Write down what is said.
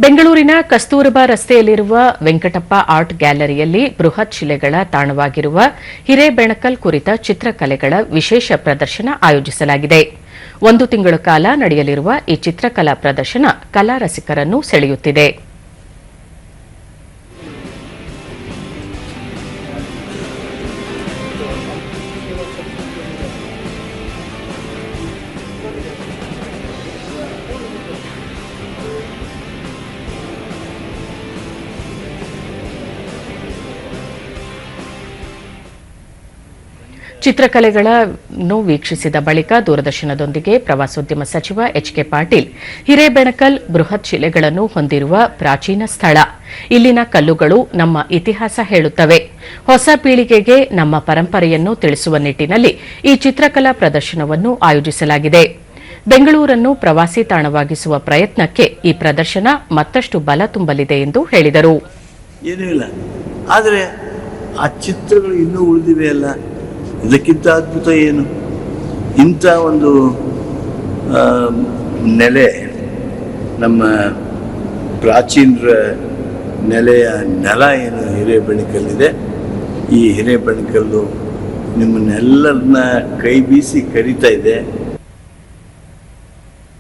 ಬೆಂಗಳೂರಿನ ಕಸ್ತೂರಬಾ ರಸ್ತೆಯಲ್ಲಿರುವ ವೆಂಕಟಪ್ಪ ಆರ್ಟ್ ಗ್ಯಾಲರಿಯಲ್ಲಿ ಬೃಹತ್ ಶಿಲೆಗಳ ತಾಣವಾಗಿರುವ ಹಿರೇಬೆಣಕಲ್ ಕುರಿತ ಚಿತ್ರಕಲೆಗಳ ವಿಶೇಷ ಪ್ರದರ್ಶನ ಆಯೋಜಿಸಲಾಗಿದೆ. 1 ತಿಂಗಳ ಕಾಲ ನಡೆಯಲಿರುವ ಈ ಚಿತ್ರಕಲಾ ಪ್ರದರ್ಶನ ಕಲಾ ರಸಿಕರನ್ನು ಸೆಳೆಯುತ್ತಿದೆ. ಚಿತ್ರಕಲೆಗಳನ್ನು ವೀಕ್ಷಿಸಿದ ಬಳಿಕ ದೂರದರ್ಶನದೊಂದಿಗೆ ಪ್ರವಾಸೋದ್ಯಮ ಸಚಿವ ಎಚ್.ಕೆ. ಪಾಟೀಲ್ ಹಿರೇಬೆಣಕಲ್ ಬೃಹತ್ ಶಿಲೆಗಳನ್ನು ಹೊಂದಿರುವ ಪ್ರಾಚೀನ ಸ್ಥಳ, ಇಲ್ಲಿನ ಕಲ್ಲುಗಳು ನಮ್ಮ ಇತಿಹಾಸ ಹೇಳುತ್ತವೆ, ಹೊಸ ಪೀಳಿಗೆಗೆ ನಮ್ಮ ಪರಂಪರೆಯನ್ನು ತಿಳಿಸುವ ನಿಟ್ಟಿನಲ್ಲಿ ಈ ಚಿತ್ರಕಲಾ ಪ್ರದರ್ಶನವನ್ನು ಆಯೋಜಿಸಲಾಗಿದೆ. ಬೆಂಗಳೂರನ್ನು ಪ್ರವಾಸಿ ತಾಣವಾಗಿಸುವ ಪ್ರಯತ್ನಕ್ಕೆ ಈ ಪ್ರದರ್ಶನ ಮತ್ತಷ್ಟು ಬಲ ತುಂಬಲಿದೆ ಎಂದು ಹೇಳಿದರು. ಏನೂ ಇಲ್ಲ, ಆದರೆ ಆ ಚಿತ್ರಗಳು ಇನ್ನೂ ಉಳಿದಿವೆ ಅಲ್ಲ, ಇದಕ್ಕಿಂತ ಅದ್ಭುತ ಏನು? ಇಂಥ ಒಂದು ನೆಲೆ, ನಮ್ಮ ಪ್ರಾಚೀನರ ನೆಲೆಯ ನೆಲ ಏನು ಹಿರೇಬೆಣಕಲ್ಲಿದೆ, ಈ ಹಿರೇಬೆಣಕಲ್ಲು ನಿಮ್ಮನ್ನೆಲ್ಲರನ್ನ ಕೈ ಬೀಸಿ ಕರೀತಾ ಇದೆ.